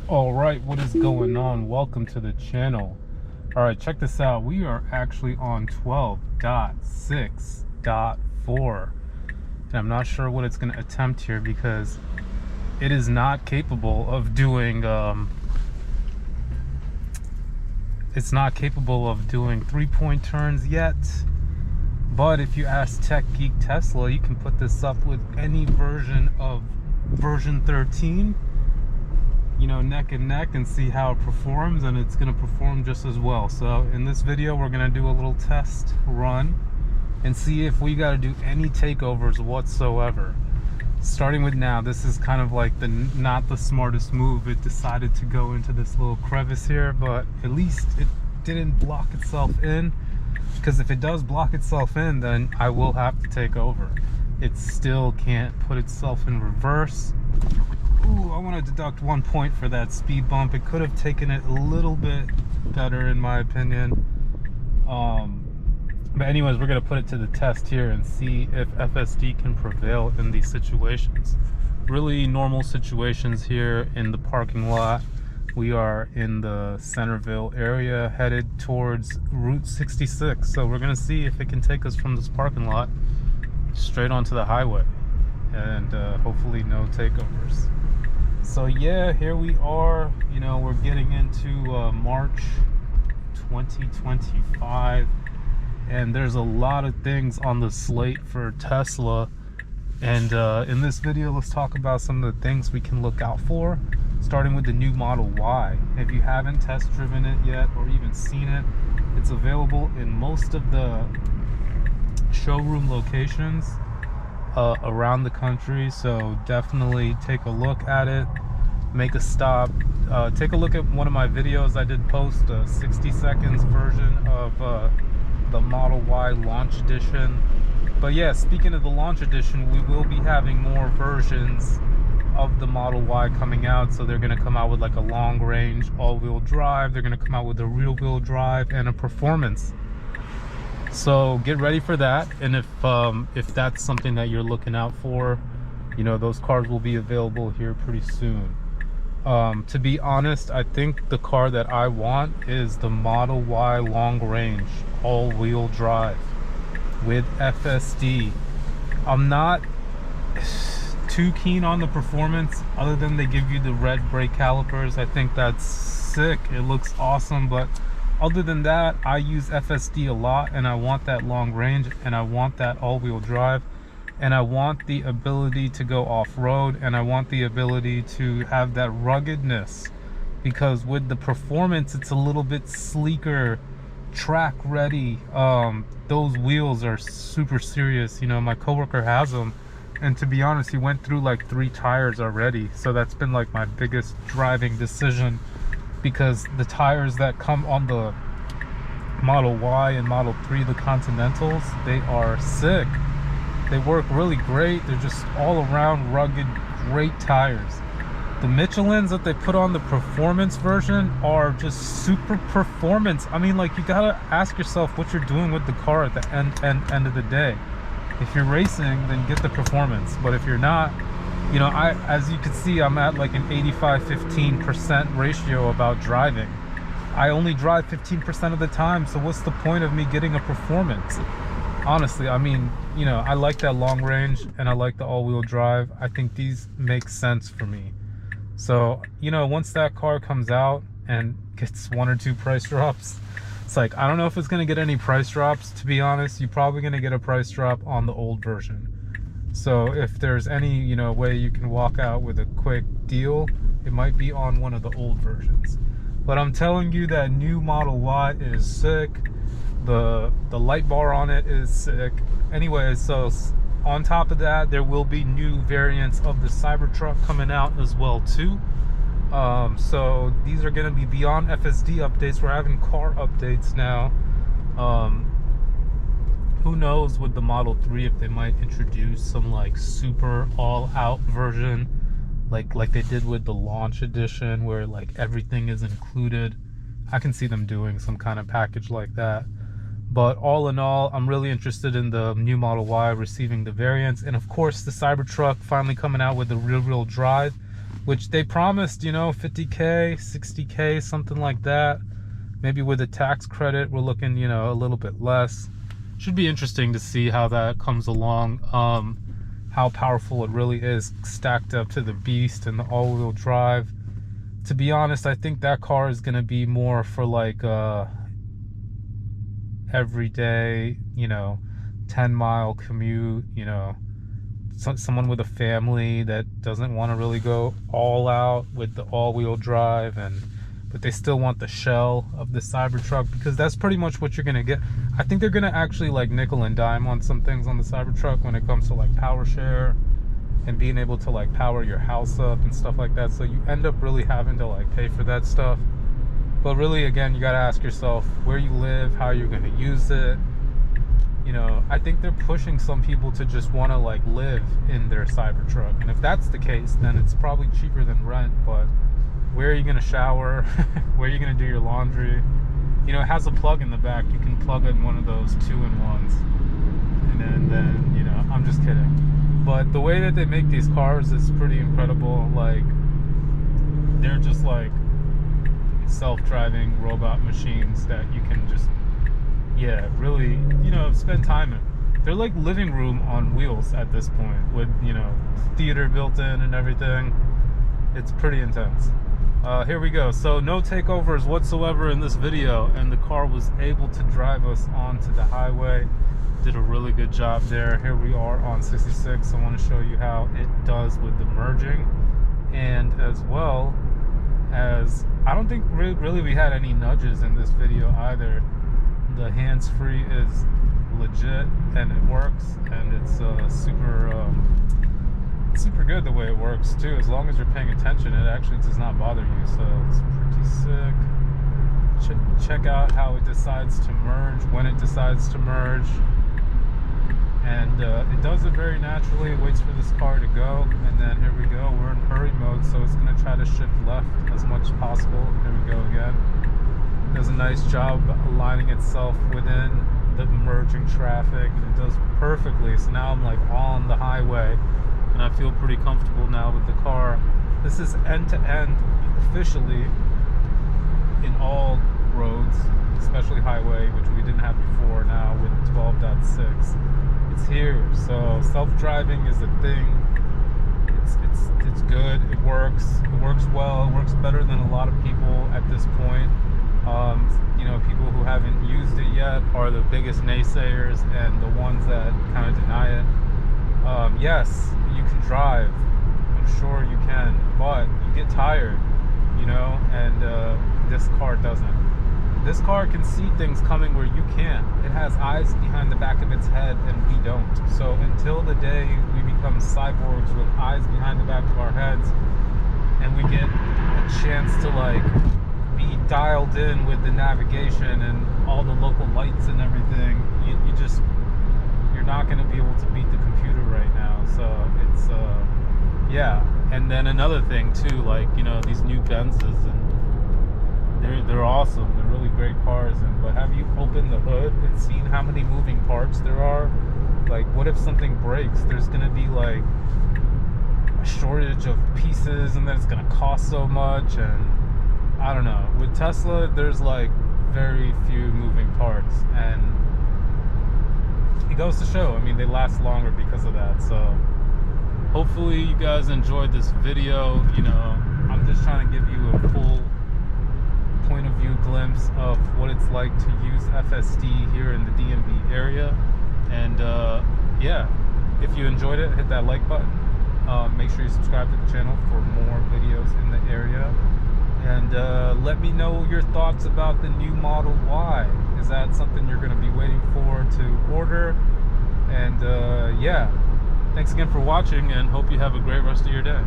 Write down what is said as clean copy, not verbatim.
All right, what is going on? Welcome to the channel. All right, check this out. We are actually on 12.6.4, and I'm not sure what it's going to attempt here because it is not capable of doing it's not capable of doing 3-point turns yet. But if you ask Tech Geek Tesla, you can put this up with any version of version 13, you know, neck and neck, and see how it performs, and it's going to perform just as well. So in this video we're going to do a little test run and see if we got to do any takeovers whatsoever. Starting with now, this is kind of like not the smartest move. It decided to go into this little crevice here, but at least it didn't block itself in, because if it does block itself in, then I will have to take over. It still can't put itself in reverse. Ooh, I want to deduct 1 point for that speed bump. It could have taken it a little bit better in my opinion. But anyways, we're going to put it to the test here and see if FSD can prevail in these situations. Really normal situations here in the parking lot. We are in the Centerville area headed towards Route 66. So we're going to see if it can take us from this parking lot straight onto the highway. And hopefully no takeovers. So yeah, here we are. You know, we're getting into March 2025, and there's a lot of things on the slate for Tesla. And in this video, let's talk about some of the things we can look out for, starting with the new Model Y. If you haven't test driven it yet or even seen it, it's available in most of the showroom locations around the country. So definitely take a look at it, make a stop, take a look at one of my videos. I did post a 60 seconds version of the Model Y launch edition. But yeah, speaking of the launch edition, we will be having more versions of the Model Y coming out. So they're going to come out with like a long range all-wheel drive, they're going to come out with a rear-wheel drive, and a performance. So get ready for that. And if that's something that you're looking out for, you know, those cars will be available here pretty soon. To be honest, I think the car that I want is the Model Y long range all-wheel drive with FSD. I'm not too keen on the performance, other than they give you the red brake calipers. I think that's sick, it looks awesome, but other than that, I use FSD a lot, and I want that long range, and I want that all-wheel drive, and I want the ability to go off-road, and I want the ability to have that ruggedness, because with the performance, it's a little bit sleeker, track ready. Those wheels are super serious. You know, my coworker has them, and to be honest, he went through like 3 tires already. So that's been like my biggest driving decision, because the tires that come on the Model Y and Model 3, the Continentals, they are sick. They work really great. They're just all around rugged, great tires. The Michelins that they put on the performance version are just super performance. I mean, like, you gotta ask yourself what you're doing with the car at the end of the day. If you're racing, then get the performance. But if you're not, you know, as you can see, I'm at like an 85-15% ratio about driving. I only drive 15% of the time, so what's the point of me getting a performance? Honestly, I mean, you know, I like that long range and I like the all-wheel drive. I think these make sense for me. So, you know, once that car comes out and gets 1 or 2 price drops, it's like, I don't know if it's going to get any price drops, to be honest. You're probably going to get a price drop on the old version. So if there's any, you know, way you can walk out with a quick deal, it might be on one of the old versions. But I'm telling you, that new Model Y is sick. The light bar on it is sick. Anyways, so on top of that, there will be new variants of the Cybertruck coming out as well too. So these are going to be beyond FSD updates. We're having car updates now. Who knows with the Model 3 if they might introduce some like super all-out version, like they did with the launch edition, where like everything is included. I can see them doing some kind of package like that. But all in all, I'm really interested in the new Model Y receiving the variants, and of course the Cybertruck finally coming out with the rear-wheel drive. which they promised, you know, 50K, 60K, something like that. Maybe with a tax credit, we're looking, you know, a little bit less. Should be interesting to see how that comes along, how powerful it really is stacked up to the beast and the all-wheel drive. To be honest, I think that car is going to be more for like everyday, you know, 10-mile commute, you know, someone with a family that doesn't want to really go all out with the all-wheel drive, but they still want the shell of the Cybertruck, because that's pretty much what you're gonna get. I think they're gonna actually like nickel and dime on some things on the Cybertruck when it comes to like power share and being able to like power your house up and stuff like that. So you end up really having to like pay for that stuff. But really, again, you gotta ask yourself where you live, how you're gonna use it. You know, I think they're pushing some people to just want to like live in their Cybertruck, and if that's the case, then it's probably cheaper than rent. But where are you gonna shower? Where are you gonna do your laundry? You know, it has a plug in the back. You can plug in one of those 2-in-1s, and then you know, I'm just kidding. But the way that they make these cars is pretty incredible. Like, they're just like self-driving robot machines that you can just, yeah, really, you know, spend time in. They're like living room on wheels at this point, with, you know, theater built in and everything. It's pretty intense. Here we go. So no takeovers whatsoever in this video, and the car was able to drive us onto the highway. Did a really good job there. Here we are on 66. I want to show you how it does with the merging, and as well as, I don't think really we had any nudges in this video either. The hands-free is legit and it works, and it's super good the way it works too. As long as you're paying attention, it actually does not bother you, so it's pretty sick. Check out how it decides to merge, when it decides to merge, and it does it very naturally. It waits for this car to go, and then here we go, we're in hurry mode, so it's going to try to shift left as much as possible. Here we go again. Does a nice job aligning itself within the merging traffic, and it does perfectly. So now I'm like on the highway, and I feel pretty comfortable now with the car. This is end-to-end officially in all roads, especially highway, which we didn't have before. Now with 12.6, it's here. So self-driving is a thing. It's good. It works well. It works better than a lot of people at this point. You know, people who haven't used it yet are the biggest naysayers and the ones that kind of deny it. Yes, you can drive, I'm sure you can, but you get tired, you know, and this car doesn't. This car can see things coming where you can't. It has eyes behind the back of its head, and we don't. So until the day we become cyborgs with eyes behind the back of our heads, and we get a chance to like be dialed in with the navigation and all the local lights and everything, you're not going to be able to beat the computer right now. So it's yeah. And then another thing too, like, you know, these new Benzes, and they're awesome. They're really great cars, but have you opened the hood and seen how many moving parts there are? Like, what if something breaks? There's going to be like a shortage of pieces, and then it's going to cost so much, and I don't know. With Tesla, there's like very few moving parts, and it goes to show, I mean, they last longer because of that. So hopefully you guys enjoyed this video. You know, I'm just trying to give you a full point of view glimpse of what it's like to use FSD here in the DMV area. And yeah, if you enjoyed it, hit that like button. Make sure you subscribe to the channel for more videos in the area. And let me know your thoughts about the new Model Y. Is that something you're going to be waiting for to order? And yeah, thanks again for watching, and hope you have a great rest of your day.